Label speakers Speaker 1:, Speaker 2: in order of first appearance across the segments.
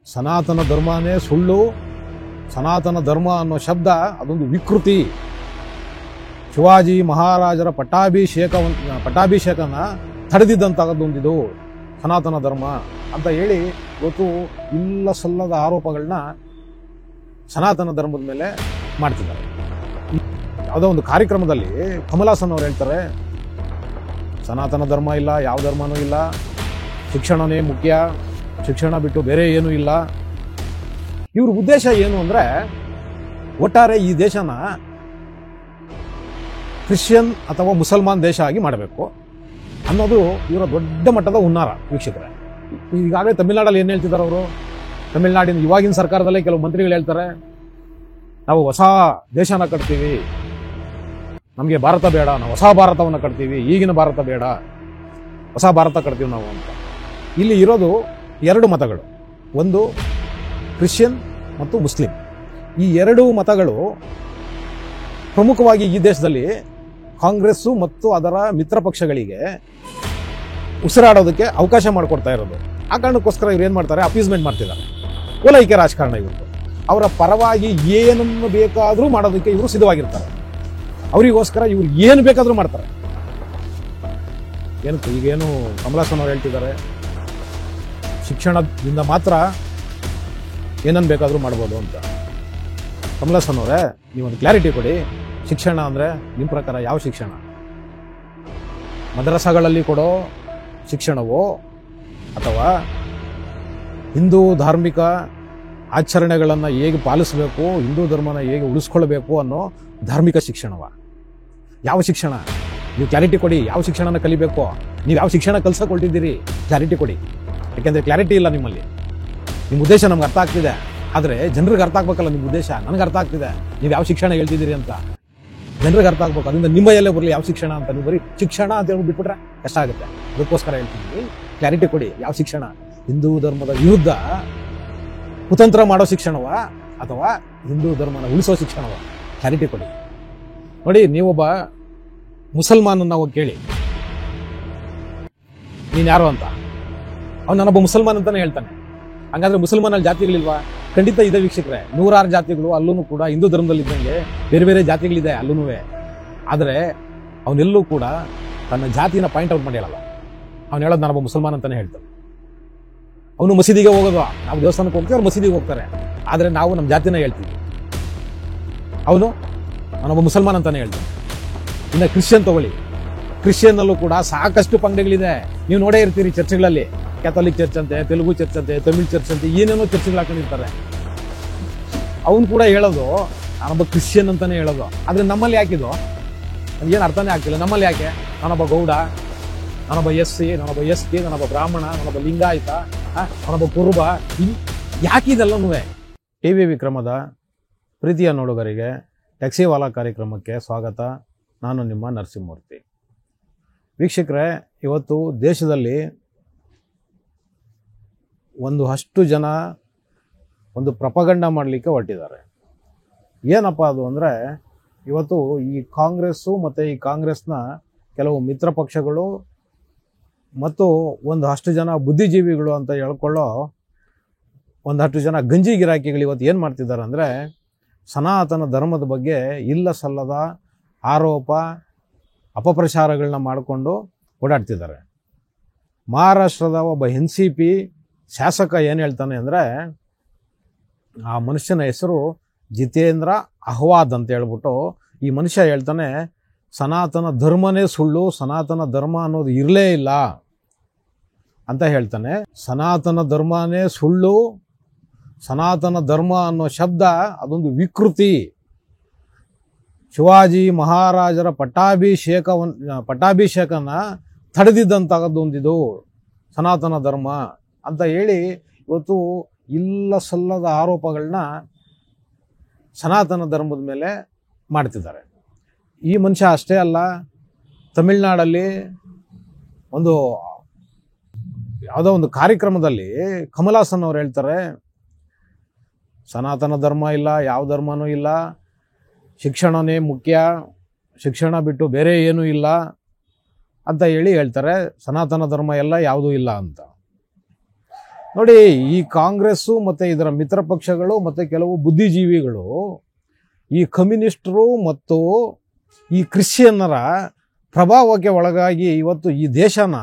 Speaker 1: ಸನಾತನ ಧರ್ಮನೇ ಸುಳ್ಳು. ಸನಾತನ ಧರ್ಮ ಅನ್ನೋ ಶಬ್ದ ಅದೊಂದು ವಿಕೃತಿ. ಶಿವಾಜಿ ಮಹಾರಾಜರ ಪಟ್ಟಾಭಿಷೇಕನ ತಡೆದಿದ್ದಂಥದ್ದೊಂದಿದು ಸನಾತನ ಧರ್ಮ ಅಂತ ಹೇಳಿ ಇವತ್ತು ಇಲ್ಲ ಸಲ್ಲದ ಆರೋಪಗಳನ್ನ ಸನಾತನ ಧರ್ಮದ ಮೇಲೆ ಮಾಡ್ತಿದ್ದಾರೆ. ಯಾವುದೋ ಒಂದು ಕಾರ್ಯಕ್ರಮದಲ್ಲಿ ಕಮಲ್ ಹಾಸನ್ ಅವರು ಹೇಳ್ತಾರೆ, ಸನಾತನ ಧರ್ಮ ಇಲ್ಲ, ಯಾವ ಧರ್ಮನೂ ಇಲ್ಲ, ಶಿಕ್ಷಣನೇ ಮುಖ್ಯ, ಶಿಕ್ಷಣ ಬಿಟ್ಟು ಬೇರೆ ಏನೂ ಇಲ್ಲ. ಇವ್ರ ಉದ್ದೇಶ ಏನು ಅಂದರೆ, ಒಟ್ಟಾರೆ ಈ ದೇಶನ ಕ್ರಿಶ್ಚಿಯನ್ ಅಥವಾ ಮುಸಲ್ಮಾನ್ ದೇಶ ಆಗಿ ಮಾಡಬೇಕು ಅನ್ನೋದು ಇವರ ದೊಡ್ಡ ಮಟ್ಟದ ಹುನ್ನಾರ. ವೀಕ್ಷಕರೇ, ಈಗಾಗಲೇ ತಮಿಳುನಾಡಲ್ಲಿ ಏನು ಹೇಳ್ತಿದ್ದಾರೆ ಅವರು? ತಮಿಳುನಾಡಿನ ಇವಾಗಿನ ಸರ್ಕಾರದಲ್ಲೇ ಕೆಲವು ಮಂತ್ರಿಗಳು ಹೇಳ್ತಾರೆ, ನಾವು ಹೊಸ ದೇಶನ ಕಟ್ತೀವಿ, ನಮಗೆ ಭಾರತ ಬೇಡ, ನಾವು ಹೊಸ ಭಾರತವನ್ನು ಕಟ್ತೀವಿ, ಈಗಿನ ಭಾರತ ಬೇಡ, ಹೊಸ ಭಾರತ ಕಟ್ತೀವಿ ನಾವು ಅಂತ. ಇಲ್ಲಿ ಇರೋದು ಎರಡು ಮತಗಳು, ಒಂದು ಕ್ರಿಶ್ಚಿಯನ್ ಮತ್ತು ಮುಸ್ಲಿಂ. ಈ ಎರಡು ಮತಗಳು ಪ್ರಮುಖವಾಗಿ ಈ ದೇಶದಲ್ಲಿ ಕಾಂಗ್ರೆಸ್ಸು ಮತ್ತು ಅದರ ಮಿತ್ರ ಪಕ್ಷಗಳಿಗೆ ಉಸಿರಾಡೋದಕ್ಕೆ ಅವಕಾಶ ಮಾಡಿಕೊಡ್ತಾ ಇರೋದು. ಆ ಕಾರಣಕ್ಕೋಸ್ಕರ ಇವ್ರು ಏನು ಮಾಡ್ತಾರೆ, ಅಪೀಸ್ಮೆಂಟ್ ಮಾಡ್ತಿದ್ದಾರೆ. ಓಲೈಕೆ ರಾಜಕಾರಣ ಇವ್ರದ್ದು. ಅವರ ಪರವಾಗಿ ಏನನ್ನು ಬೇಕಾದರೂ ಮಾಡೋದಕ್ಕೆ ಇವರು ಸಿದ್ಧವಾಗಿರ್ತಾರೆ. ಅವರಿಗೋಸ್ಕರ ಇವ್ರು ಏನು ಬೇಕಾದರೂ ಮಾಡ್ತಾರೆ. ಏನು ಈಗೇನು ಕಮಲ್ ಹಾಸನ್ ಅವರು ಹೇಳ್ತಿದ್ದಾರೆ, ಶಿಕ್ಷಣದಿಂದ ಮಾತ್ರ ಏನನ್ನು ಬೇಕಾದರೂ ಮಾಡ್ಬೋದು ಅಂತ. ಕಮಲ್ ಹಾಸನ್ ಅವರೇ, ನೀವೊಂದು ಕ್ಲಾರಿಟಿ ಕೊಡಿ. ಶಿಕ್ಷಣ ಅಂದರೆ ನಿಮ್ಮ ಪ್ರಕಾರ ಯಾವ ಶಿಕ್ಷಣ? ಮದ್ರಸಾಗಳಲ್ಲಿ ಕೊಡೋ ಶಿಕ್ಷಣವೋ ಅಥವಾ ಹಿಂದೂ ಧಾರ್ಮಿಕ ಆಚರಣೆಗಳನ್ನು ಹೇಗೆ ಪಾಲಿಸಬೇಕು, ಹಿಂದೂ ಧರ್ಮನ ಹೇಗೆ ಉಳಿಸ್ಕೊಳ್ಬೇಕು ಅನ್ನೋ ಧಾರ್ಮಿಕ ಶಿಕ್ಷಣವ? ಯಾವ ಶಿಕ್ಷಣ? ನೀವು ಕ್ಲಾರಿಟಿ ಕೊಡಿ. ಯಾವ ಶಿಕ್ಷಣನ ಕಲಿಬೇಕು? ನೀವು ಯಾವ ಶಿಕ್ಷಣ ಕಲ್ಸಕೊಳ್ತಿದ್ದೀರಿ? ಕ್ಲಾರಿಟಿ ಕೊಡಿ. ಯಾಕೆಂದರೆ ಕ್ಲಾರಿಟಿ ಇಲ್ಲ ನಿಮ್ಮಲ್ಲಿ. ನಿಮ್ಮ ಉದ್ದೇಶ ನಮ್ಗೆ ಅರ್ಥ ಆಗ್ತಿದೆ, ಆದರೆ ಜನರಿಗೆ ಅರ್ಥ ಆಗ್ಬೇಕಲ್ಲ ನಿಮ್ಮ ಉದ್ದೇಶ. ನನಗೆ ಅರ್ಥ ಆಗ್ತಿದೆ ನೀವು ಯಾವ ಶಿಕ್ಷಣ ಹೇಳ್ತಿದ್ದೀರಿ ಅಂತ. ಜನರಿಗೆ ಅರ್ಥ ಆಗ್ಬೇಕು. ಅದರಿಂದ ನಿಮ್ಮ ಎಲ್ಲೇ ಬರಲಿ ಯಾವ ಶಿಕ್ಷಣ ಅಂತ. ನೀವು ಬರೀ ಶಿಕ್ಷಣ ಅಂತ ಹೇಳಿ ಬಿಟ್ಬಿಟ್ರೆ ಕಷ್ಟ ಆಗುತ್ತೆ. ಅದಕ್ಕೋಸ್ಕರ ಹೇಳ್ತಿದ್ದೀನಿ, ಕ್ಲಾರಿಟಿ ಕೊಡಿ. ಯಾವ ಶಿಕ್ಷಣ? ಹಿಂದೂ ಧರ್ಮದ ವಿರುದ್ಧ ಕುತಂತ್ರ ಮಾಡೋ ಶಿಕ್ಷಣವ ಅಥವಾ ಹಿಂದೂ ಧರ್ಮನ ಉಳಿಸೋ ಶಿಕ್ಷಣವ? ಕ್ಲಾರಿಟಿ ಕೊಡಿ. ನೋಡಿ, ನೀವೊಬ್ಬ ಮುಸಲ್ಮಾನನ್ನ ಹೋಗಿ ಕೇಳಿ, ನೀನು ಯಾರು ಅಂತ. ಅವ್ನು ನಾನೊಬ್ಬ ಮುಸಲ್ಮಾನ್ ಅಂತಾನೆ ಹೇಳ್ತಾನೆ. ಹಂಗಾದ್ರೆ ಮುಸಲ್ಮಾನಲ್ಲಿ ಜಾತಿಗಳಿಲ್ವಾ? ಖಂಡಿತ ಇದೆ ವೀಕ್ಷಕರೇ. 106 ಜಾತಿಗಳು ಅಲ್ಲೂ ಕೂಡ ಹಿಂದೂ ಧರ್ಮದಲ್ಲಿ ಇದ್ದಂಗೆ ಬೇರೆ ಬೇರೆ ಜಾತಿಗಳಿದೆ ಅಲ್ಲೂ. ಆದರೆ ಅವನೆಲ್ಲೂ ಕೂಡ ತನ್ನ ಜಾತಿನ ಪಾಯಿಂಟ್ ಔಟ್ ಮಾಡಿ ಹೇಳಲ್ಲ. ಅವ್ನು ಹೇಳೋದು ನಾನೊಬ್ಬ ಮುಸಲ್ಮಾನ್ ಅಂತಾನೆ ಹೇಳ್ತಾನೆ. ಅವನು ಮಸೀದಿಗೆ ಹೋಗೋದು, ನಾವು ದೇವಸ್ಥಾನಕ್ಕೆ ಹೋಗ್ತೀವಿ, ಅವ್ರು ಮಸೀದಿಗೆ ಹೋಗ್ತಾರೆ. ಆದರೆ ನಾವು ನಮ್ಮ ಜಾತಿನ ಹೇಳ್ತೀವಿ. ಅವನು ನಾನೊಬ್ಬ ಮುಸಲ್ಮಾನ್ ಅಂತಾನೆ ಹೇಳ್ತಾನೆ. ಇನ್ನು ಕ್ರಿಶ್ಚಿಯನ್ ತಗೊಳ್ಳಿ, ಕ್ರಿಶ್ಚಿಯನ್ನಲ್ಲೂ ಕೂಡ ಸಾಕಷ್ಟು ಪಂಗಡಗಳಿದೆ. ನೀವು ನೋಡೇ ಇರ್ತೀರಿ ಚರ್ಚ್ಗಳಲ್ಲಿ. ಕ್ಯಾಥೋಲಿಕ್ ಚರ್ಚ್ ಅಂತೆ, ತೆಲುಗು ಚರ್ಚ್ ಅಂತೆ, ತಮಿಳ್ ಚರ್ಚ್ ಅಂತೆ, ಏನೇನೋ ಚರ್ಚ್ಗಳು ಹಾಕೊಂಡಿರ್ತಾರೆ. ಅವನು ಕೂಡ ಹೇಳೋದು ನಾನೊಬ್ಬ ಕ್ರಿಶ್ಚಿಯನ್ ಅಂತಾನೆ ಹೇಳೋದು. ಆದರೆ ನಮ್ಮಲ್ಲಿ ಯಾಕಿದು ಏನು ಅರ್ಥನೇ ಆಗ್ತಿಲ್ಲ. ನಮ್ಮಲ್ಲಿ ಯಾಕೆ ನಾನೊಬ್ಬ ಗೌಡ, ನಾನೊಬ್ಬ SC, ನಾನೊಬ್ಬ ST, ನಾನೊಬ್ಬ ಬ್ರಾಹ್ಮಣ, ನಾನೊಬ್ಬ ಲಿಂಗಾಯತ, ನಾನೊಬ್ಬ ಕುರುಬ, ಯಾಕಿದೆಲ್ಲನೂ? TV ವಿಕ್ರಮದ ಪ್ರೀತಿಯ ನೋಡುಗರಿಗೆ ಟ್ಯಾಕ್ಸಿವಾಲಾ ಕಾರ್ಯಕ್ರಮಕ್ಕೆ ಸ್ವಾಗತ. ನಾನು ನಿಮ್ಮ ನರಸಿಂಹಮೂರ್ತಿ. ವೀಕ್ಷಕರೇ, ಇವತ್ತು ದೇಶದಲ್ಲಿ ಅಷ್ಟು ಜನ ಒಂದು ಪ್ರಪಗಂಡ ಮಾಡಲಿಕ್ಕೆ ಹೊರಟಿದ್ದಾರೆ. ಏನಪ್ಪ ಅದು ಅಂದರೆ, ಇವತ್ತು ಈ ಕಾಂಗ್ರೆಸ್ಸು ಮತ್ತು ಈ ಕಾಂಗ್ರೆಸ್ನ ಕೆಲವು ಮಿತ್ರ ಪಕ್ಷಗಳು ಮತ್ತು ಅಷ್ಟು ಜನ ಬುದ್ಧಿಜೀವಿಗಳು ಅಂತ ಹೇಳ್ಕೊಳ್ಳೋ ಅಷ್ಟು ಜನ ಗಂಜಿ ಗಿರಾಕಿಗಳು ಇವತ್ತು ಏನು ಮಾಡ್ತಿದ್ದಾರೆ ಅಂದರೆ, ಸನಾತನ ಧರ್ಮದ ಬಗ್ಗೆ ಇಲ್ಲ ಸಲ್ಲದ ಆರೋಪ ಅಪಪ್ರಚಾರಗಳನ್ನ ಮಾಡಿಕೊಂಡು ಓಡಾಡ್ತಿದ್ದಾರೆ. ಮಹಾರಾಷ್ಟ್ರದ ಒಬ್ಬ NCP ಶಾಸಕ ಏನು ಹೇಳ್ತಾನೆ ಅಂದರೆ, ಆ ಮನುಷ್ಯನ ಹೆಸರು ಜಿತೇಂದ್ರ ಅಹ್ವಾದ್ ಅಂತ ಹೇಳ್ಬಿಟ್ಟು, ಈ ಮನುಷ್ಯ ಹೇಳ್ತಾನೆ, ಸನಾತನ ಧರ್ಮನೇ ಸುಳ್ಳು, ಸನಾತನ ಧರ್ಮ ಅನ್ನೋದು ಇರಲೇ ಇಲ್ಲ ಅಂತ ಹೇಳ್ತಾನೆ. ಸನಾತನ ಧರ್ಮನೇ ಸುಳ್ಳು, ಸನಾತನ ಧರ್ಮ ಅನ್ನೋ ಶಬ್ದ ಅದೊಂದು ವಿಕೃತಿ. ಶಿವಾಜಿ ಮಹಾರಾಜರ ಪಟ್ಟಾಭಿಷೇಕನ ತಡೆದಿದ್ದಂಥದ್ದೊಂದಿದು ಸನಾತನ ಧರ್ಮ ಅಂತ ಹೇಳಿ ಇವತ್ತು ಇಲ್ಲ ಸಲ್ಲದ ಆರೋಪಗಳನ್ನ ಸನಾತನ ಧರ್ಮದ ಮೇಲೆ ಮಾಡ್ತಿದ್ದಾರೆ. ಈ ಮನುಷ್ಯ ಅಷ್ಟೇ ಅಲ್ಲ, ತಮಿಳುನಾಡಲ್ಲಿ ಯಾವುದೋ ಒಂದು ಕಾರ್ಯಕ್ರಮದಲ್ಲಿ ಕಮಲ್ ಹಾಸನ್ ಅವರು ಹೇಳ್ತಾರೆ, ಸನಾತನ ಧರ್ಮ ಇಲ್ಲ, ಯಾವ ಧರ್ಮನೂ ಇಲ್ಲ, ಶಿಕ್ಷಣನೇ ಮುಖ್ಯ, ಶಿಕ್ಷಣ ಬಿಟ್ಟು ಬೇರೆ ಏನೂ ಇಲ್ಲ ಅಂತ ಹೇಳ್ತಾರೆ. ಸನಾತನ ಧರ್ಮ ಎಲ್ಲ ಯಾವುದೂ ಇಲ್ಲ ಅಂತ. ನೋಡಿ, ಈ ಕಾಂಗ್ರೆಸ್ಸು ಮತ್ತು ಇದರ ಮಿತ್ರ ಪಕ್ಷಗಳು ಮತ್ತು ಕೆಲವು ಬುದ್ಧಿಜೀವಿಗಳು ಈ ಕಮ್ಯುನಿಸ್ಟರು ಮತ್ತು ಈ ಕ್ರಿಶ್ಚಿಯನ್ನರ ಪ್ರಭಾವಕ್ಕೆ ಒಳಗಾಗಿ ಇವತ್ತು ಈ ದೇಶನ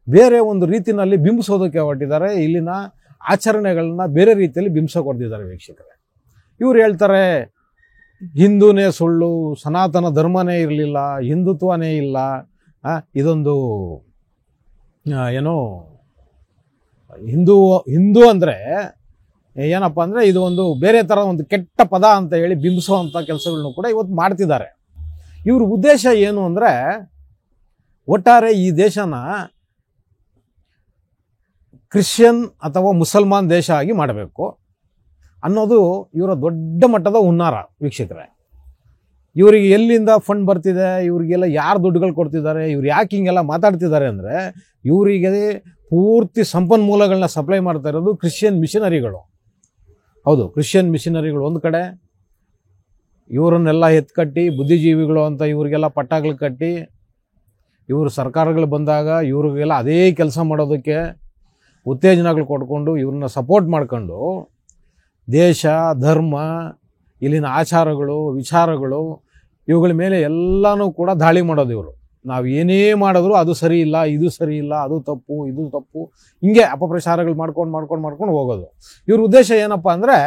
Speaker 1: ಬೇರೆ ಒಂದು ರೀತಿಯಲ್ಲಿ ಬಿಂಬಿಸೋದಕ್ಕೆ ಹೊರಟಿದ್ದಾರೆ. ಇಲ್ಲಿನ ಆಚರಣೆಗಳನ್ನ ಬೇರೆ ರೀತಿಯಲ್ಲಿ ಬಿಂಬಿಸೋಕೆ ಹೊರಟಿದ್ದಾರೆ ವೀಕ್ಷಕರೇ. ಇವ್ರು ಹೇಳ್ತಾರೆ ಹಿಂದೂನೇ ಸುಳ್ಳು, ಸನಾತನ ಧರ್ಮನೇ ಇರಲಿಲ್ಲ, ಹಿಂದುತ್ವನೇ ಇಲ್ಲ, ಇದೊಂದು ಏನೋ ಹಿಂದೂ ಅಂದರೆ ಏನಪ್ಪ ಅಂದರೆ ಇದು ಒಂದು ಬೇರೆ ಥರ ಒಂದು ಕೆಟ್ಟ ಪದ ಅಂತ ಹೇಳಿ ಬಿಂಬಿಸುವಂಥ ಕೆಲಸಗಳನ್ನು ಕೂಡ ಇವತ್ತು ಮಾಡ್ತಿದ್ದಾರೆ. ಇವ್ರ ಉದ್ದೇಶ ಏನು ಅಂದರೆ ಒಟ್ಟಾರೆ ಈ ದೇಶನ ಕ್ರಿಶ್ಚಿಯನ್ ಅಥವಾ ಮುಸಲ್ಮಾನ್ ದೇಶ ಆಗಿ ಮಾಡಬೇಕು ಅನ್ನೋದು ಇವರ ದೊಡ್ಡ ಮಟ್ಟದ ಹುನ್ನಾರ ವೀಕ್ಷಕರೇ. ಇವರಿಗೆ ಎಲ್ಲಿಂದ ಫಂಡ್ ಬರ್ತಿದೆ, ಇವರಿಗೆಲ್ಲ ಯಾರು ದುಡ್ಡುಗಳು ಕೊಡ್ತಿದ್ದಾರೆ, ಇವ್ರು ಯಾಕೆ ಹಿಂಗೆಲ್ಲ ಮಾತಾಡ್ತಿದ್ದಾರೆ ಅಂದರೆ ಇವರಿಗೆ ಪೂರ್ತಿ ಸಂಪನ್ಮೂಲಗಳನ್ನ ಸಪ್ಲೈ ಮಾಡ್ತಾ ಇರೋದು ಕ್ರಿಶ್ಚಿಯನ್ ಮಿಷನರಿಗಳು. ಹೌದು, ಕ್ರಿಶ್ಚಿಯನ್ ಮಿಷನರಿಗಳು ಒಂದು ಕಡೆ, ಇವರನ್ನೆಲ್ಲ ಎತ್ಕಟ್ಟಿ ಬುದ್ಧಿಜೀವಿಗಳು ಅಂತ ಇವರಿಗೆಲ್ಲ ಪಟ್ಟಗಳು ಕಟ್ಟಿ ಇವರು ಸರ್ಕಾರಗಳು ಬಂದಾಗ ಇವ್ರಿಗೆಲ್ಲ ಅದೇ ಕೆಲಸ ಮಾಡೋದಕ್ಕೆ ಉತ್ತೇಜನಗಳು ಕೊಡ್ಕೊಂಡು ಇವ್ರನ್ನ ಸಪೋರ್ಟ್ ಮಾಡ್ಕೊಂಡು ದೇಶ, ಧರ್ಮ, ಇಲ್ಲಿನ ಆಚಾರಗಳು, ವಿಚಾರಗಳು ಇವುಗಳ ಮೇಲೆ ಎಲ್ಲನೂ ಕೂಡ ದಾಳಿ ಮಾಡೋದು ಇವರು. ನಾವು ಏನೇ ಮಾಡಿದ್ರು ಅದು ಸರಿ ಇಲ್ಲ, ಇದು ಸರಿ ಇಲ್ಲ, ಅದು ತಪ್ಪು, ಇದು ತಪ್ಪು, ಹಿಂಗೆ ಅಪಪ್ರಚಾರಗಳು ಮಾಡ್ಕೊಂಡು ಹೋಗೋದು. ಇವ್ರ ಉದ್ದೇಶ ಏನಪ್ಪ ಅಂದರೆ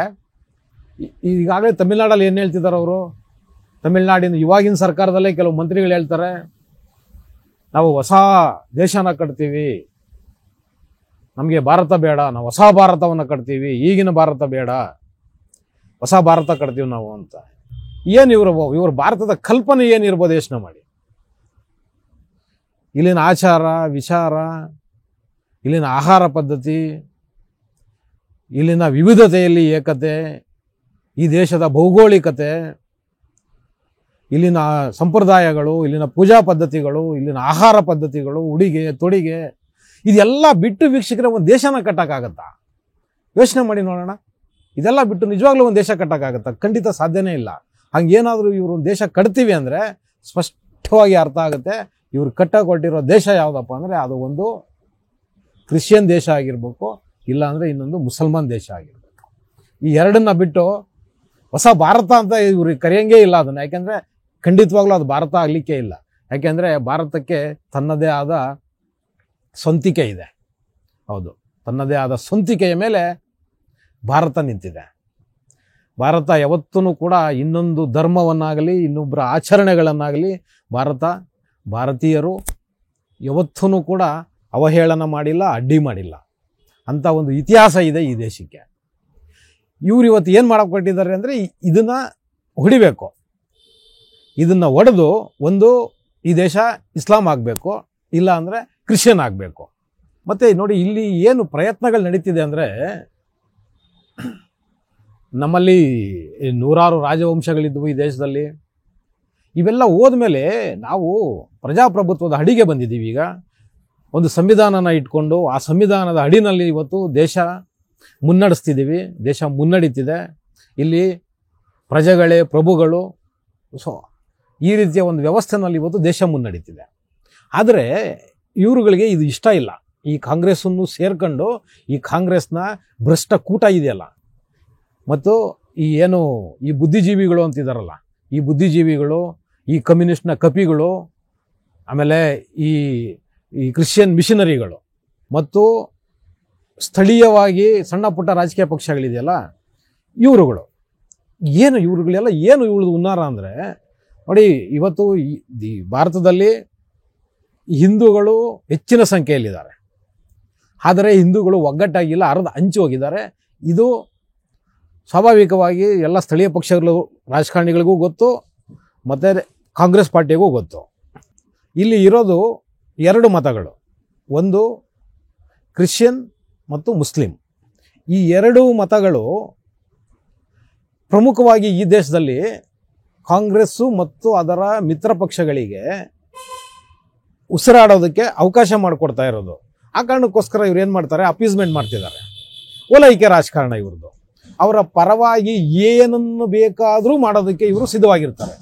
Speaker 1: ಈಗಾಗಲೇ ತಮಿಳ್ನಾಡಲ್ಲಿ ಏನು ಹೇಳ್ತಿದ್ದಾರೆ ಅವರು, ತಮಿಳ್ನಾಡಿನ ಇವಾಗಿನ ಸರ್ಕಾರದಲ್ಲೇ ಕೆಲವು ಮಂತ್ರಿಗಳು ಹೇಳ್ತಾರೆ ನಾವು ಹೊಸ ದೇಶನ ಕಟ್ತೀವಿ, ನಮಗೆ ಭಾರತ ಬೇಡ, ನಾವು ಹೊಸ ಭಾರತವನ್ನು ಕಟ್ತೀವಿ, ಈಗಿನ ಭಾರತ ಬೇಡ, ಹೊಸ ಭಾರತ ಕಟ್ತೀವಿ ನಾವು ಅಂತ. ಏನು ಇವ್ರ ಭಾರತದ ಕಲ್ಪನೆ ಏನಿರ್ಬೋದು ಯೋಚನೆ ಮಾಡಿ. ಇಲ್ಲಿನ ಆಚಾರ, ವಿಚಾರ, ಇಲ್ಲಿನ ಆಹಾರ ಪದ್ಧತಿ, ಇಲ್ಲಿನ ವಿವಿಧತೆಯಲ್ಲಿ ಏಕತೆ, ಈ ದೇಶದ ಭೌಗೋಳಿಕತೆ, ಇಲ್ಲಿನ ಸಂಪ್ರದಾಯಗಳು, ಇಲ್ಲಿನ ಪೂಜಾ ಪದ್ಧತಿಗಳು, ಇಲ್ಲಿನ ಆಹಾರ ಪದ್ಧತಿಗಳು, ಉಡುಗೆ ತೊಡಿಗೆ, ಇದೆಲ್ಲ ಬಿಟ್ಟು ವೀಕ್ಷಕರೇ ಒಂದು ದೇಶನ ಕಟ್ಟಕ್ಕಾಗತ್ತಾ? ಯೋಚನೆ ಮಾಡಿ ನೋಡೋಣ. ಇದೆಲ್ಲ ಬಿಟ್ಟು ನಿಜವಾಗ್ಲೂ ಒಂದು ದೇಶ ಕಟ್ಟಕ್ಕಾಗತ್ತಾ? ಖಂಡಿತ ಸಾಧ್ಯನೇ ಇಲ್ಲ. ಹಂಗೇನಾದರೂ ಇವರು ಒಂದು ದೇಶ ಕಟ್ತೀವಿ ಅಂದರೆ ಸ್ಪಷ್ಟವಾಗಿ ಅರ್ಥ ಆಗುತ್ತೆ ಇವ್ರು ಕಟ್ಟಕೊಟ್ಟಿರೋ ದೇಶ ಯಾವುದಪ್ಪ ಅಂದರೆ ಅದು ಒಂದು ಕ್ರಿಶ್ಚಿಯನ್ ದೇಶ ಆಗಿರ್ಬೇಕು, ಇಲ್ಲಾಂದರೆ ಇನ್ನೊಂದು ಮುಸಲ್ಮಾನ್ ದೇಶ ಆಗಿರ್ಬೇಕು. ಈ ಎರಡನ್ನ ಬಿಟ್ಟು ಹೊಸ ಭಾರತ ಅಂತ ಇವ್ರಿಗೆ ಕರೆಯಂಗೇ ಇಲ್ಲ ಅದನ್ನು. ಯಾಕೆಂದರೆ ಖಂಡಿತವಾಗ್ಲೂ ಅದು ಭಾರತ ಆಗಲಿಕ್ಕೆ ಇಲ್ಲ. ಯಾಕೆಂದರೆ ಭಾರತಕ್ಕೆ ತನ್ನದೇ ಆದ ಸ್ವಂತಿಕೆ ಇದೆ. ಹೌದು, ತನ್ನದೇ ಆದ ಸ್ವಂತಿಕೆಯ ಮೇಲೆ ಭಾರತ ನಿಂತಿದೆ. ಭಾರತ ಯಾವತ್ತೂ ಕೂಡ ಇನ್ನೊಂದು ಧರ್ಮವನ್ನಾಗಲಿ ಇನ್ನೊಬ್ಬರ ಆಚರಣೆಗಳನ್ನಾಗಲಿ ಭಾರತೀಯರು ಯಾವತ್ತೂ ಕೂಡ ಅವಹೇಳನ ಮಾಡಿಲ್ಲ, ಅಡ್ಡಿ ಮಾಡಿಲ್ಲ ಅಂತ ಒಂದು ಇತಿಹಾಸ ಇದೆ ಈ ದೇಶಕ್ಕೆ. ಇವ್ರು ಇವತ್ತು ಏನು ಮಾಡಕ್ಕೆ ಕೊಟ್ಟಿದ್ದಾರೆ ಅಂದರೆ ಇದನ್ನ ಹೊಡಿಬೇಕು. ಇದನ್ನ ಒಡೆದು ಒಂದು ಈ ದೇಶ ಇಸ್ಲಾಂ ಆಗಬೇಕು, ಇಲ್ಲ ಅಂದರೆ ಕ್ರಿಶ್ಚಿಯನ್ ಆಗಬೇಕು. ಮತ್ತು ನೋಡಿ, ಇಲ್ಲಿ ಏನು ಪ್ರಯತ್ನಗಳು ನಡೀತಿದೆ ಅಂದರೆ ನಮ್ಮಲ್ಲಿ ನೂರಾರು ರಾಜವಂಶಗಳಿದ್ವು ಈ ದೇಶದಲ್ಲಿ. ಇವೆಲ್ಲ ಹೋದ್ಮೇಲೆ ನಾವು ಪ್ರಜಾಪ್ರಭುತ್ವದ ಅಡಿಗೆ ಬಂದಿದ್ದೀವಿ. ಈಗ ಒಂದು ಸಂವಿಧಾನನ ಇಟ್ಕೊಂಡು ಆ ಸಂವಿಧಾನದ ಅಡಿನಲ್ಲಿ ಇವತ್ತು ದೇಶ ಮುನ್ನಡೆಸ್ತಿದ್ದೀವಿ. ದೇಶ ಮುನ್ನಡೀತಿದೆ. ಇಲ್ಲಿ ಪ್ರಜೆಗಳೇ ಪ್ರಭುಗಳು. ಸೊ ಈ ರೀತಿಯ ಒಂದು ವ್ಯವಸ್ಥೆನಲ್ಲಿ ಇವತ್ತು ದೇಶ ಮುನ್ನಡೀತಿದೆ. ಆದರೆ ಇವರುಗಳಿಗೆ ಇದು ಇಷ್ಟ ಇಲ್ಲ. ಈ ಕಾಂಗ್ರೆಸ್ಸನ್ನು ಸೇರ್ಕೊಂಡು ಈ ಕಾಂಗ್ರೆಸ್ನ ಭ್ರಷ್ಟ ಕೂಟ ಇದೆಯಲ್ಲ, ಮತ್ತು ಈ ಬುದ್ಧಿಜೀವಿಗಳು ಅಂತಿದಾರಲ್ಲ, ಈ ಬುದ್ಧಿಜೀವಿಗಳು, ಈ ಕಮ್ಯುನಿಸ್ಟ್ನ ಕಪಿಗಳು, ಆಮೇಲೆ ಈ ಕ್ರಿಶ್ಚಿಯನ್ ಮಿಷನರಿಗಳು ಮತ್ತು ಸ್ಥಳೀಯವಾಗಿ ಸಣ್ಣ ಪುಟ್ಟ ರಾಜಕೀಯ ಪಕ್ಷಗಳಿದೆಯಲ್ಲ, ಇವ್ರುಗಳೆಲ್ಲ ಏನು ಇವ್ರದ್ದು ಹುನ್ನಾರ ಅಂದರೆ ನೋಡಿ, ಇವತ್ತು ಈ ಭಾರತದಲ್ಲಿ ಹಿಂದೂಗಳು ಹೆಚ್ಚಿನ ಸಂಖ್ಯೆಯಲ್ಲಿದ್ದಾರೆ. ಆದರೆ ಹಿಂದೂಗಳು ಒಗ್ಗಟ್ಟಾಗಿಲ್ಲ, ಹಂಚಿ ಹೋಗಿದ್ದಾರೆ. ಇದು ಸ್ವಾಭಾವಿಕವಾಗಿ ಎಲ್ಲ ಸ್ಥಳೀಯ ಪಕ್ಷಗಳು, ರಾಜಕಾರಣಿಗಳಿಗೂ ಗೊತ್ತು, ಮತ್ತು ಕಾಂಗ್ರೆಸ್ ಪಾರ್ಟಿಗೂ ಗೊತ್ತು. ಇಲ್ಲಿ ಇರೋದು ಎರಡು ಮತಗಳು, ಒಂದು ಕ್ರಿಶ್ಚಿಯನ್ ಮತ್ತು ಮುಸ್ಲಿಂ. ಈ ಎರಡೂ ಮತಗಳು ಪ್ರಮುಖವಾಗಿ ಈ ದೇಶದಲ್ಲಿ ಕಾಂಗ್ರೆಸ್ಸು ಮತ್ತು ಅದರ ಮಿತ್ರ ಪಕ್ಷಗಳಿಗೆ ಉಸಿರಾಡೋದಕ್ಕೆ ಅವಕಾಶ ಮಾಡಿಕೊಡ್ತಾ ಇರೋದು. ಆ ಕಾರಣಕ್ಕೋಸ್ಕರ ಇವ್ರು ಏನು ಮಾಡ್ತಾರೆ, ಅಪೀಸ್ಮೆಂಟ್ ಮಾಡ್ತಿದ್ದಾರೆ. ಓಲೈಕೆ ರಾಜಕಾರಣ ಇವ್ರದ್ದು. ಅವರ ಪರವಾಗಿ ಏನನ್ನು ಬೇಕಾದರೂ ಮಾಡೋದಕ್ಕೆ ಇವರು ಸಿದ್ಧವಾಗಿರ್ತಾರೆ.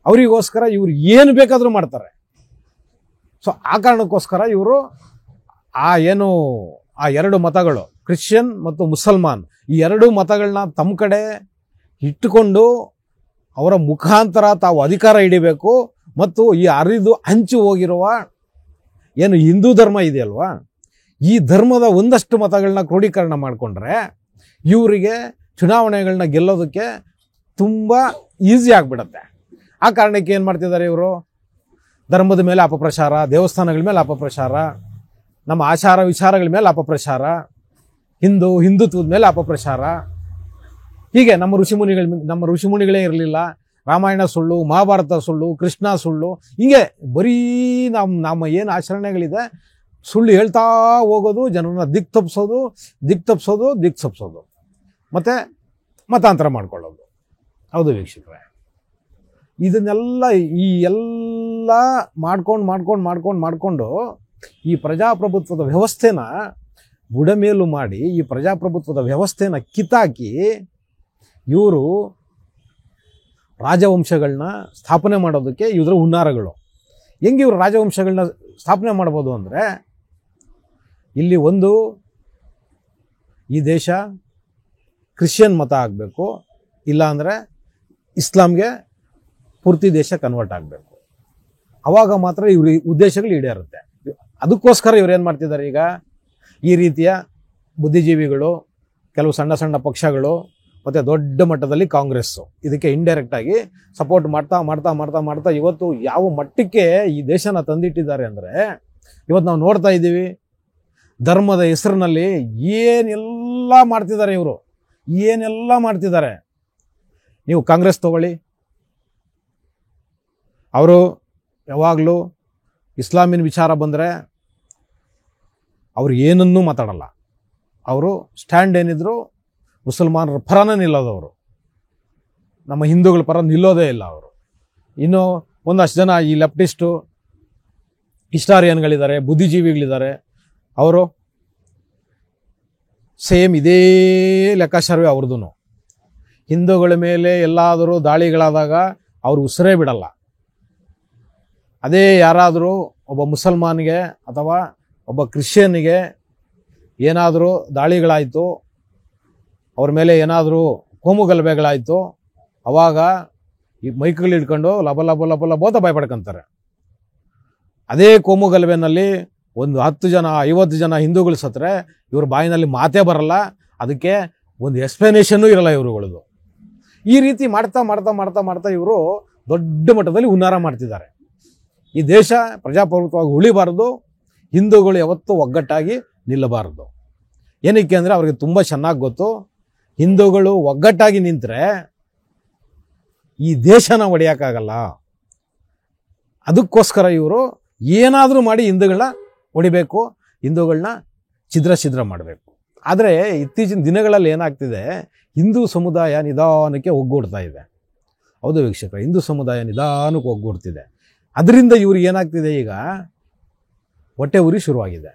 Speaker 1: ಅವರಿಗೋಸ್ಕರ ಇವ್ರು ಏನು ಬೇಕಾದರೂ ಮಾಡ್ತಾರೆ. ಸೊ ಆ ಕಾರಣಕ್ಕೋಸ್ಕರ ಇವರು ಆ ಎರಡು ಮತಗಳು, ಕ್ರಿಶ್ಚಿಯನ್ ಮತ್ತು ಮುಸಲ್ಮಾನ್, ಈ ಎರಡು ಮತಗಳನ್ನ ತಮ್ಮ ಕಡೆ ಇಟ್ಟುಕೊಂಡು ಅವರ ಮುಖಾಂತರ ತಾವು ಅಧಿಕಾರ ಹಿಡಿಬೇಕು. ಮತ್ತು ಈ ಅರಿದು ಹಂಚಿ ಹೋಗಿರುವ ಏನು ಹಿಂದೂ ಧರ್ಮ ಇದೆಯಲ್ವಾ, ಈ ಧರ್ಮದ ಒಂದಷ್ಟು ಮತಗಳನ್ನ ಕ್ರೋಢೀಕರಣ ಮಾಡಿಕೊಂಡ್ರೆ ಇವರಿಗೆ ಚುನಾವಣೆಗಳನ್ನ ಗೆಲ್ಲೋದಕ್ಕೆ ತುಂಬ ಈಸಿ ಆಗಿಬಿಡತ್ತೆ. ಆ ಕಾರಣಕ್ಕೆ ಏನು ಮಾಡ್ತಿದ್ದಾರೆ ಇವರು, ಧರ್ಮದ ಮೇಲೆ ಅಪಪ್ರಚಾರ, ದೇವಸ್ಥಾನಗಳ ಮೇಲೆ ಅಪಪ್ರಚಾರ, ನಮ್ಮ ಆಚಾರ ವಿಚಾರಗಳ ಮೇಲೆ ಅಪಪ್ರಚಾರ, ಹಿಂದುತ್ವದ ಮೇಲೆ ಅಪಪ್ರಚಾರ. ಹೀಗೆ ನಮ್ಮ ಋಷಿಮುನಿಗಳೇ ಇರಲಿಲ್ಲ, ರಾಮಾಯಣ ಸುಳ್ಳು, ಮಹಾಭಾರತ ಸುಳ್ಳು, ಕೃಷ್ಣ ಸುಳ್ಳು, ಹೀಗೆ ಬರೀ ನಮ್ಮ ಏನು ಆಚರಣೆಗಳಿದೆ ಸುಳ್ಳು ಹೇಳ್ತಾ ಹೋಗೋದು, ಜನರನ್ನ ದಿಕ್ ತಪ್ಪಿಸೋದು ಮತ್ತು ಮತಾಂತರ ಮಾಡ್ಕೊಳ್ಳೋದು. ಹೌದು ವೀಕ್ಷಕರೇ, ಇದನ್ನೆಲ್ಲ ಈ ಎಲ್ಲ ಮಾಡ್ಕೊಂಡು ಈ ಪ್ರಜಾಪ್ರಭುತ್ವದ ವ್ಯವಸ್ಥೆನ ಬುಡಮೇಲು ಮಾಡಿ, ಈ ಪ್ರಜಾಪ್ರಭುತ್ವದ ವ್ಯವಸ್ಥೆನ ಕಿತ್ತಾಕಿ ಇವರು ರಾಜವಂಶಗಳನ್ನ ಸ್ಥಾಪನೆ ಮಾಡೋದಕ್ಕೆ ಇವರ ಹುನ್ನಾರಗಳು. ಹೆಂಗೆ ಇವರು ರಾಜವಂಶಗಳನ್ನ ಸ್ಥಾಪನೆ ಮಾಡ್ಬೋದು ಅಂದರೆ, ಇಲ್ಲಿ ಒಂದು ಈ ದೇಶ ಕ್ರಿಶ್ಚಿಯನ್ ಮತ ಆಗಬೇಕು, ಇಲ್ಲಾಂದರೆ ಇಸ್ಲಾಂಗೆ ಪೂರ್ತಿ ದೇಶ ಕನ್ವರ್ಟ್ ಆಗಬೇಕು. ಆವಾಗ ಮಾತ್ರ ಇವ್ರ ಉದ್ದೇಶಗಳು ಈಡೇರುತ್ತೆ. ಅದಕ್ಕೋಸ್ಕರ ಇವ್ರು ಏನು ಮಾಡ್ತಿದ್ದಾರೆ, ಈಗ ಈ ರೀತಿಯ ಬುದ್ಧಿಜೀವಿಗಳು, ಕೆಲವು ಸಣ್ಣ ಸಣ್ಣ ಪಕ್ಷಗಳು ಮತ್ತು ದೊಡ್ಡ ಮಟ್ಟದಲ್ಲಿ ಕಾಂಗ್ರೆಸ್ಸು ಇದಕ್ಕೆ ಇಂಡೈರೆಕ್ಟಾಗಿ ಸಪೋರ್ಟ್ ಮಾಡ್ತಾ ಇವತ್ತು ಯಾವ ಮಟ್ಟಕ್ಕೆ ಈ ದೇಶನ ತಂದಿಟ್ಟಿದ್ದಾರೆ ಅಂದರೆ, ಇವತ್ತು ನಾವು ನೋಡ್ತಾ ಇದ್ದೀವಿ ಧರ್ಮದ ಹೆಸರಿನಲ್ಲಿ ಏನೆಲ್ಲ ಮಾಡ್ತಿದ್ದಾರೆ ನೀವು ಕಾಂಗ್ರೆಸ್ ತಗೊಳ್ಳಿ, ಅವರು ಯಾವಾಗಲೂ ಇಸ್ಲಾಮಿನ ವಿಚಾರ ಬಂದರೆ ಅವರು ಏನನ್ನೂ ಮಾತಾಡಲ್ಲ. ಅವರು ಸ್ಟ್ಯಾಂಡ್ ಏನಿದ್ರು ಮುಸಲ್ಮಾನರ ಪರನೇ ನಿಲ್ಲೋದವರು, ನಮ್ಮ ಹಿಂದೂಗಳ ಪರ ನಿಲ್ಲೋದೇ ಇಲ್ಲ ಅವರು. ಇನ್ನು ಒಂದಷ್ಟು ಜನ ಈ ಲೆಫ್ಟಿಸ್ಟು ಹಿಸ್ಟಾರಿಯನ್ಗಳಿದ್ದಾರೆ, ಬುದ್ಧಿಜೀವಿಗಳಿದ್ದಾರೆ, ಅವರು ಸೇಮ್ ಇದೇ ಲೆಕ್ಕಾಚಾರವೇ ಅವ್ರದ್ದು. ಹಿಂದೂಗಳ ಮೇಲೆ ಎಲ್ಲಾದರೂ ದಾಳಿಗಳಾದಾಗ ಅವರು ಉಸಿರೇ ಬಿಡಲ್ಲ. ಅದೇ ಯಾರಾದರೂ ಒಬ್ಬ ಮುಸಲ್ಮಾನಿಗೆ ಅಥವಾ ಒಬ್ಬ ಕ್ರಿಶ್ಚಿಯನ್ನಿಗೆ ಏನಾದರೂ ದಾಳಿಗಳಾಯಿತು, ಅವ್ರ ಮೇಲೆ ಏನಾದರೂ ಕೋಮು ಗಲಭೆಗಳಾಯಿತು, ಅವಾಗ ಈ ಮೈಕ್ಗಳು ಹಿಡ್ಕೊಂಡು ಲಬೋತ ಭಯಪಡ್ಕೊಂತಾರೆ. ಅದೇ ಕೋಮು ಗಲಭೆನಲ್ಲಿ ಒಂದು 10 ಜನ 50 ಜನ ಹಿಂದೂಗಳು ಸತ್ತರೆ ಇವ್ರ ಬಾಯಿನಲ್ಲಿ ಮಾತೇ ಬರಲ್ಲ, ಅದಕ್ಕೆ ಒಂದು ಎಕ್ಸ್ಪ್ಲನೇಷನ್ನೂ ಇರಲ್ಲ ಇವ್ರುಗಳದು. ಈ ರೀತಿ ಮಾಡ್ತಾ ಇವರು ದೊಡ್ಡ ಮಟ್ಟದಲ್ಲಿ ಹುನ್ನಾರ ಮಾಡ್ತಿದ್ದಾರೆ. ಈ ದೇಶ ಪ್ರಜಾಪ್ರಭುತ್ವವಾಗಿ ಉಳಿಬಾರದು, ಹಿಂದೂಗಳು ಯಾವತ್ತೂ ಒಗ್ಗಟ್ಟಾಗಿ ನಿಲ್ಲಬಾರದು. ಏನಕ್ಕೆ ಅಂದರೆ ಅವ್ರಿಗೆ ತುಂಬ ಚೆನ್ನಾಗಿ ಗೊತ್ತು, ಹಿಂದೂಗಳು ಒಗ್ಗಟ್ಟಾಗಿ ನಿಂತರೆ ಈ ದೇಶನ ಒಡೆಯೋಕ್ಕಾಗಲ್ಲ. ಅದಕ್ಕೋಸ್ಕರ ಇವರು ಏನಾದರೂ ಮಾಡಿ ಹಿಂದೂಗಳನ್ನ ಹೊಡಿಬೇಕು, ಹಿಂದೂಗಳನ್ನ ಛಿದ್ರ ಮಾಡಬೇಕು. ಆದರೆ ಇತ್ತೀಚಿನ ದಿನಗಳಲ್ಲಿ ಏನಾಗ್ತಿದೆ, ಹಿಂದೂ ಸಮುದಾಯ ನಿಧಾನಕ್ಕೆ ಒಗ್ಗೂಡ್ತಾ ಇದೆ. ಹೌದು ವೀಕ್ಷಕರೇ, ಹಿಂದೂ ಸಮುದಾಯ ನಿಧಾನಕ್ಕೆ ಒಗ್ಗೂಡ್ತಿದೆ. ಅದರಿಂದ ಇವ್ರಿಗೆ ಏನಾಗ್ತಿದೆ, ಈಗ ಹೊಟ್ಟೆ ಉರಿ ಶುರುವಾಗಿದೆ.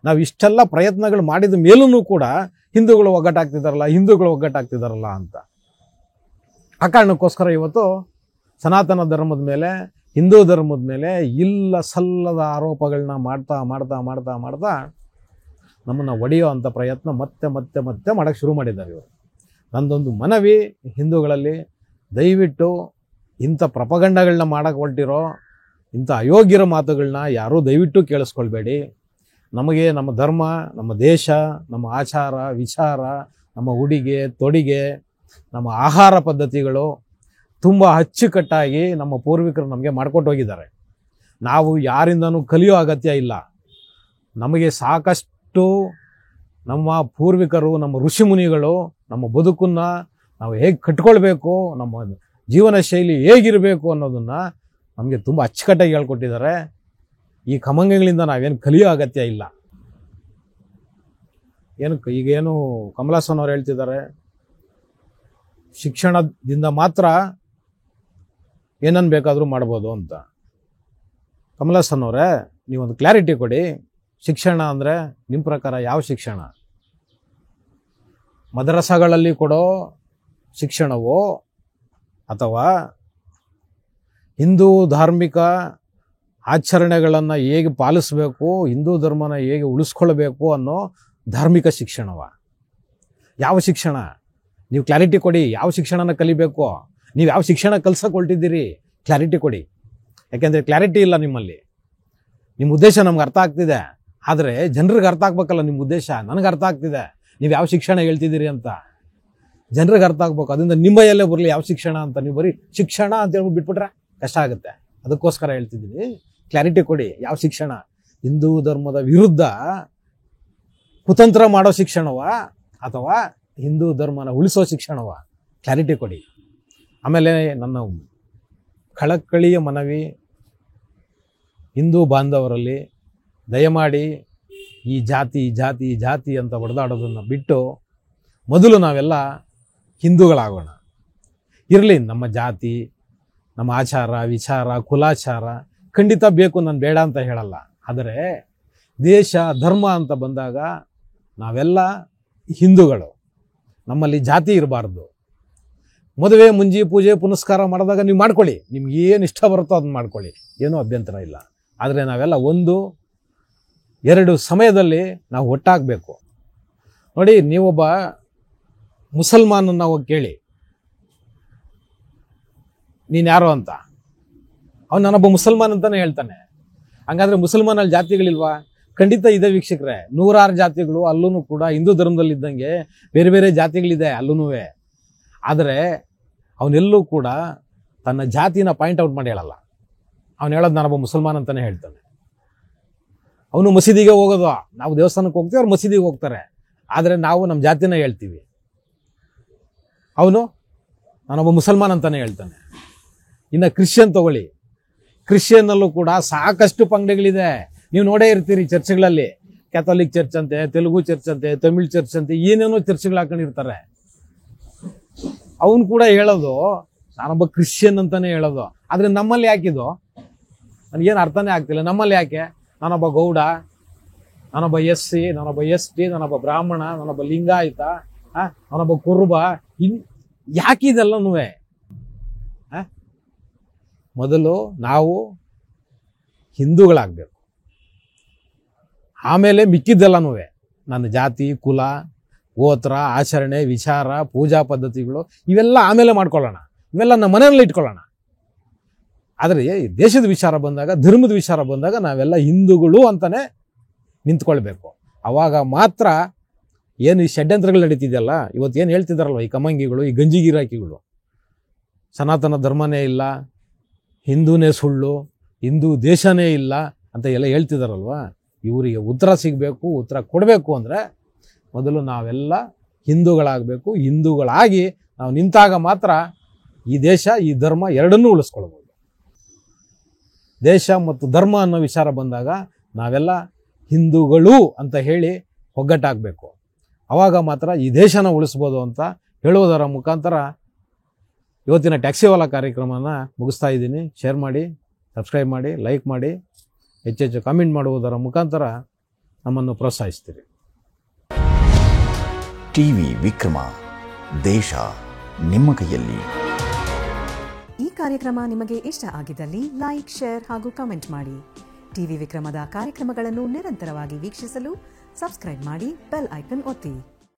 Speaker 1: ನಾವು ಇಷ್ಟೆಲ್ಲ ಪ್ರಯತ್ನಗಳು ಮಾಡಿದ ಮೇಲೂ ಕೂಡ ಹಿಂದೂಗಳು ಒಗ್ಗಟ್ಟಾಗ್ತಿದ್ದಾರಲ್ಲ ಅಂತ. ಆ ಕಾರಣಕ್ಕೋಸ್ಕರ ಇವತ್ತು ಸನಾತನ ಧರ್ಮದ ಮೇಲೆ, ಹಿಂದೂ ಧರ್ಮದ ಮೇಲೆ ಇಲ್ಲ ಸಲ್ಲದ ಆರೋಪಗಳನ್ನ ಮಾಡ್ತಾ ನಮ್ಮನ್ನು ಒಡೆಯೋ ಅಂಥ ಪ್ರಯತ್ನ ಮತ್ತೆ ಮಾಡೋಕ್ಕೆ ಶುರು ಮಾಡಿದ್ದಾರೆ ಇವರು. ನಂದೊಂದು ಮನವಿ ಹಿಂದೂಗಳಲ್ಲಿ, ದಯವಿಟ್ಟು ಇಂಥ ಪ್ರಪಗಂಡಗಳನ್ನ ಮಾಡೋಕ್ಕೆ ಹೊರಟಿರೋ ಇಂಥ ಅಯೋಗ್ಯರ ಮಾತುಗಳನ್ನ ಯಾರೂ ದಯವಿಟ್ಟು ಕೇಳಿಸ್ಕೊಳ್ಬೇಡಿ. ನಮಗೆ ನಮ್ಮ ಧರ್ಮ, ನಮ್ಮ ದೇಶ, ನಮ್ಮ ಆಚಾರ ವಿಚಾರ, ನಮ್ಮ ಉಡುಗೆ ತೊಡಿಗೆ, ನಮ್ಮ ಆಹಾರ ಪದ್ಧತಿಗಳು ತುಂಬ ಅಚ್ಚುಕಟ್ಟಾಗಿ ನಮ್ಮ ಪೂರ್ವಿಕರು ನಮಗೆ ಮಾಡಿಕೊಟ್ಟು ಹೋಗಿದ್ದಾರೆ. ನಾವು ಯಾರಿಂದನೂ ಕಲಿಯೋ ಅಗತ್ಯ ಇಲ್ಲ. ನಮಗೆ ಸಾಕಷ್ಟು ನಮ್ಮ ಪೂರ್ವಿಕರು, ನಮ್ಮ ಋಷಿಮುನಿಗಳು ನಮ್ಮ ಬದುಕನ್ನು ನಾವು ಹೇಗೆ ಕಟ್ಕೊಳ್ಬೇಕು, ನಮ್ಮ ಜೀವನ ಶೈಲಿ ಹೇಗಿರಬೇಕು ಅನ್ನೋದನ್ನು ನಮಗೆ ತುಂಬ ಅಚ್ಚುಕಟ್ಟಾಗಿ ಹೇಳ್ಕೊಟ್ಟಿದ್ದಾರೆ. ಈ ಖಮಂಗಗಳಿಂದ ನಾವೇನು ಕಲಿಯೋ ಅಗತ್ಯ ಇಲ್ಲ. ಈಗೇನು ಕಮಲಾಸನ್ ಅವ್ರು ಹೇಳ್ತಿದ್ದಾರೆ, ಶಿಕ್ಷಣದಿಂದ ಮಾತ್ರ ಏನನ್ನು ಬೇಕಾದರೂ ಮಾಡ್ಬೋದು ಅಂತ. ಕಮಲಾಸನ್ ಅವರೇ, ನೀವೊಂದು ಕ್ಲಾರಿಟಿ ಕೊಡಿ. ಶಿಕ್ಷಣ ಅಂದರೆ ನಿಮ್ಮ ಪ್ರಕಾರ ಯಾವ ಶಿಕ್ಷಣ? ಮದರಸಾಗಳಲ್ಲಿ ಕೊಡೋ ಶಿಕ್ಷಣವೋ ಅಥವಾ ಹಿಂದೂ ಧಾರ್ಮಿಕ ಆಚರಣೆಗಳನ್ನು ಹೇಗೆ ಪಾಲಿಸಬೇಕು, ಹಿಂದೂ ಧರ್ಮನ ಹೇಗೆ ಉಳಿಸ್ಕೊಳ್ಬೇಕು ಅನ್ನೋ ಧಾರ್ಮಿಕ ಶಿಕ್ಷಣವ. ಯಾವ ಶಿಕ್ಷಣ? ನೀವು ಕ್ಲಾರಿಟಿ ಕೊಡಿ. ಯಾವ ಶಿಕ್ಷಣನ ಕಲಿಬೇಕು? ನೀವು ಯಾವ ಶಿಕ್ಷಣ ಕಲ್ಸಕ್ಕೆ ಹೊರಟಿದ್ದೀರಿ? ಕ್ಲಾರಿಟಿ ಕೊಡಿ. ಯಾಕೆಂದರೆ ಕ್ಲಾರಿಟಿ ಇಲ್ಲ ನಿಮ್ಮಲ್ಲಿ. ನಿಮ್ಮ ಉದ್ದೇಶ ನಮ್ಗೆ ಅರ್ಥ ಆಗ್ತಿದೆ, ಆದರೆ ಜನರಿಗೆ ಅರ್ಥ ಆಗ್ಬೇಕಲ್ಲ ನಿಮ್ಮ ಉದ್ದೇಶ. ನನಗೆ ಅರ್ಥ ಆಗ್ತಿದೆ ನೀವು ಯಾವ ಶಿಕ್ಷಣ ಹೇಳ್ತಿದ್ದೀರಿ ಅಂತ. ಜನರಿಗೆ ಅರ್ಥ ಆಗ್ಬೇಕು. ಅದರಿಂದ ನಿಮ್ಮ ಎಲ್ಲೇ ಬರಲಿ ಯಾವ ಶಿಕ್ಷಣ ಅಂತ. ನೀವು ಬರೀ ಶಿಕ್ಷಣ ಅಂತ ಹೇಳ್ಬಿಟ್ಟು ಬಿಟ್ಬಿಟ್ರೆ ಕಷ್ಟ ಆಗುತ್ತೆ. ಅದಕ್ಕೋಸ್ಕರ ಹೇಳ್ತಿದ್ದೀನಿ, ಕ್ಲಾರಿಟಿ ಕೊಡಿ. ಯಾವ ಶಿಕ್ಷಣ? ಹಿಂದೂ ಧರ್ಮದ ವಿರುದ್ಧ ಕುತಂತ್ರ ಮಾಡೋ ಶಿಕ್ಷಣವ ಅಥವಾ ಹಿಂದೂ ಧರ್ಮನ ಉಳಿಸೋ ಶಿಕ್ಷಣವ? ಕ್ಲಾರಿಟಿ ಕೊಡಿ. ಆಮೇಲೆ ನನ್ನ ಕಳಕಳಿಯ ಮನವಿ, ಹಿಂದೂ ಬಾಂಧವರಲ್ಲಿ ದಯಮಾಡಿ ಈ ಜಾತಿ ಜಾತಿ ಜಾತಿ ಅಂತ ಹೊಡೆದಾಡೋದನ್ನು ಬಿಟ್ಟು ಮೊದಲು ನಾವೆಲ್ಲ ಹಿಂದೂಗಳಾಗೋಣ. ಇರಲಿ ನಮ್ಮ ಜಾತಿ, ನಮ್ಮ ಆಚಾರ ವಿಚಾರ ಕುಲಾಚಾರ ಖಂಡಿತ ಬೇಕು, ನಾನು ಬೇಡ ಅಂತ ಹೇಳಲ್ಲ. ಆದರೆ ದೇಶ ಧರ್ಮ ಅಂತ ಬಂದಾಗ ನಾವೆಲ್ಲ ಹಿಂದೂಗಳು. ನಮ್ಮಲ್ಲಿ ಜಾತಿ ಇರಬಾರ್ದು. ಮದುವೆ ಮುಂಜಿ ಪೂಜೆ ಪುನಸ್ಕಾರ ಮಾಡಿದಾಗ ನೀವು ಮಾಡ್ಕೊಳ್ಳಿ, ನಿಮ್ಗೆ ಏನು ಇಷ್ಟ ಬರುತ್ತೋ ಅದನ್ನ ಮಾಡ್ಕೊಳ್ಳಿ, ಏನೂ ಅಭ್ಯಂತರ ಇಲ್ಲ. ಆದರೆ ನಾವೆಲ್ಲ 1-2 ಸಮಯದಲ್ಲಿ ನಾವು ಒಟ್ಟಾಗಬೇಕು. ನೋಡಿ, ನೀವೊಬ್ಬ ಮುಸಲ್ಮಾನನ್ನ ಹೋಗಿ ಕೇಳಿ ನೀನು ಯಾರೋ ಅಂತ, ಅವನು ನಾನೊಬ್ಬ ಮುಸಲ್ಮಾನ್ ಅಂತಾನೆ ಹೇಳ್ತಾನೆ. ಹಂಗಾದ್ರೆ ಮುಸಲ್ಮಾನಲ್ಲಿ ಜಾತಿಗಳಿಲ್ವಾ? ಖಂಡಿತ ಇದೆ ವೀಕ್ಷಕರೇ, 100 ಜಾತಿಗಳು ಅಲ್ಲೂ ಕೂಡ ಹಿಂದೂ ಧರ್ಮದಲ್ಲಿದ್ದಂಗೆ ಬೇರೆ ಬೇರೆ ಜಾತಿಗಳಿದೆ ಅಲ್ಲೂ. ಆದರೆ ಅವನೆಲ್ಲೂ ಕೂಡ ತನ್ನ ಜಾತಿನ ಪಾಯಿಂಟ್ ಔಟ್ ಮಾಡಿ ಹೇಳಲ್ಲ. ಅವನು ಹೇಳೋದು ನಾನೊಬ್ಬ ಮುಸಲ್ಮಾನ್ ಅಂತಾನೆ ಹೇಳ್ತಾನೆ. ಅವನು ಮಸೀದಿಗೆ ಹೋಗೋದು, ನಾವು ದೇವಸ್ಥಾನಕ್ಕೆ ಹೋಗ್ತೀವಿ, ಅವ್ರು ಮಸೀದಿಗೆ ಹೋಗ್ತಾರೆ. ಆದರೆ ನಾವು ನಮ್ಮ ಜಾತಿನ ಹೇಳ್ತೀವಿ. ಅವನು ನಾನೊಬ್ಬ ಮುಸಲ್ಮಾನ್ ಅಂತಾನೆ ಹೇಳ್ತಾನೆ. ಇನ್ನು ಕ್ರಿಶ್ಚಿಯನ್ ತಗೊಳ್ಳಿ, ಕ್ರಿಶ್ಚಿಯನ್ನಲ್ಲೂ ಕೂಡ ಸಾಕಷ್ಟು ಪಂಗಡಗಳಿದೆ. ನೀವು ನೋಡೇ ಇರ್ತೀರಿ ಚರ್ಚ್ಗಳಲ್ಲಿ, ಕ್ಯಾಥೋಲಿಕ್ ಚರ್ಚ್ ಅಂತೆ, ತೆಲುಗು ಚರ್ಚ್ ಅಂತೆ, ತಮಿಳ್ ಚರ್ಚ್ ಅಂತೆ, ಏನೇನೋ ಚರ್ಚ್ಗಳು ಹಾಕೊಂಡಿರ್ತಾರೆ. ಅವನು ಕೂಡ ಹೇಳೋದು ನಾನೊಬ್ಬ ಕ್ರಿಶ್ಚಿಯನ್ ಅಂತಾನೆ ಹೇಳೋದು. ಆದರೆ ನಮ್ಮಲ್ಲಿ ಯಾಕಿದು ನನಗೇನು ಅರ್ಥನೇ ಆಗ್ತಿಲ್ಲ. ನಮ್ಮಲ್ಲಿ ಯಾಕೆ ನಾನೊಬ್ಬ ಗೌಡ, ನಾನೊಬ್ಬ SC, ನಾನೊಬ್ಬ ST, ನಾನೊಬ್ಬ ಬ್ರಾಹ್ಮಣ, ನಾನೊಬ್ಬ ಲಿಂಗಾಯತ, ನಾನೊಬ್ಬ ಕುರುಬ, ಯಾಕಿದೆಲ್ಲನೂ? ಮೊದಲು ನಾವು ಹಿಂದೂಗಳಾಗಬೇಕು, ಆಮೇಲೆ ಮಿಕ್ಕಿದ್ದೆಲ್ಲನೂ. ನನ್ನ ಜಾತಿ ಕುಲ ಗೋತ್ರ ಆಚರಣೆ ವಿಚಾರ ಪೂಜಾ ಪದ್ಧತಿಗಳು ಇವೆಲ್ಲ ಆಮೇಲೆ ಮಾಡ್ಕೊಳ್ಳೋಣ, ಇವೆಲ್ಲ ನಮ್ಮ ಮನೆಯಲ್ಲಿ ಇಟ್ಕೊಳ್ಳೋಣ. ಆದರೆ ದೇಶದ ವಿಚಾರ ಬಂದಾಗ, ಧರ್ಮದ ವಿಚಾರ ಬಂದಾಗ ನಾವೆಲ್ಲ ಹಿಂದೂಗಳು ಅಂತಾನೆ ನಿಂತ್ಕೊಳ್ಬೇಕು. ಅವಾಗ ಮಾತ್ರ ಏನು ಈ ಷಡ್ಯಂತ್ರಗಳು ನಡೀತಿದೆಯಲ್ಲ, ಇವತ್ತು ಏನು ಹೇಳ್ತಿದ್ದಾರಲ್ವ ಈ ಕಮಂಗಿಗಳು, ಈ ಗಂಜಿ ಗಿರಾಕಿಗಳು, ಸನಾತನ ಧರ್ಮನೇ ಇಲ್ಲ, ಹಿಂದೂನೇ ಸುಳ್ಳು, ಹಿಂದೂ ದೇಶನೇ ಇಲ್ಲ ಅಂತ ಎಲ್ಲ ಹೇಳ್ತಿದ್ದಾರಲ್ವ, ಇವರಿಗೆ ಉತ್ತರ ಸಿಗಬೇಕು. ಉತ್ತರ ಕೊಡಬೇಕು ಅಂದರೆ ಮೊದಲು ನಾವೆಲ್ಲ ಹಿಂದೂಗಳಾಗಬೇಕು. ಹಿಂದೂಗಳಾಗಿ ನಾವು ನಿಂತಾಗ ಮಾತ್ರ ಈ ದೇಶ ಈ ಧರ್ಮ ಎರಡನ್ನೂ ಉಳಿಸ್ಕೊಳ್ಬೋದು. ದೇಶ ಮತ್ತು ಧರ್ಮ ಅನ್ನೋ ವಿಚಾರ ಬಂದಾಗ ನಾವೆಲ್ಲ ಹಿಂದೂಗಳು ಅಂತ ಹೇಳಿ ಒಗ್ಗಟ್ಟಾಗಬೇಕು. ಆವಾಗ ಮಾತ್ರ ಈ ದೇಶನ ಉಳಿಸ್ಬೋದು ಅಂತ ಹೇಳುವುದರ ಮುಖಾಂತರ ಇವತ್ತಿನ ಟ್ಯಾಕ್ಸಿವಾಲಾ ಕಾರ್ಯಕ್ರಮನ ಮುಗಿಸ್ತಾ ಇದ್ದೀನಿ. ಶೇರ್ ಮಾಡಿ, ಸಬ್ಸ್ಕ್ರೈಬ್ ಮಾಡಿ, ಲೈಕ್ ಮಾಡಿ, ಹೆಚ್ಚೆಚ್ಚು ಕಾಮೆಂಟ್ ಮಾಡುವುದರ ಮುಖಾಂತರ ನಮ್ಮನ್ನು ಪ್ರೋತ್ಸಾಹಿಸ್ತೀರಿ.
Speaker 2: ಟಿವಿ ವಿಕ್ರಮ, ದೇಶ ನಿಮ್ಮ ಕೈಯಲ್ಲಿ.
Speaker 3: ಈ ಕಾರ್ಯಕ್ರಮ ನಿಮಗೆ ಇಷ್ಟ ಆಗಿದ್ದಲ್ಲಿ ಲೈಕ್, ಶೇರ್ ಹಾಗೂ ಕಮೆಂಟ್ ಮಾಡಿ. ಟಿವಿ ವಿಕ್ರಮದ ಕಾರ್ಯಕ್ರಮಗಳನ್ನು ನಿರಂತರವಾಗಿ ವೀಕ್ಷಿಸಲು ಸಬ್ಸ್ಕ್ರೈಬ್ ಮಾಡಿ, ಬೆಲ್ ಐಕನ್ ಒತ್ತಿ.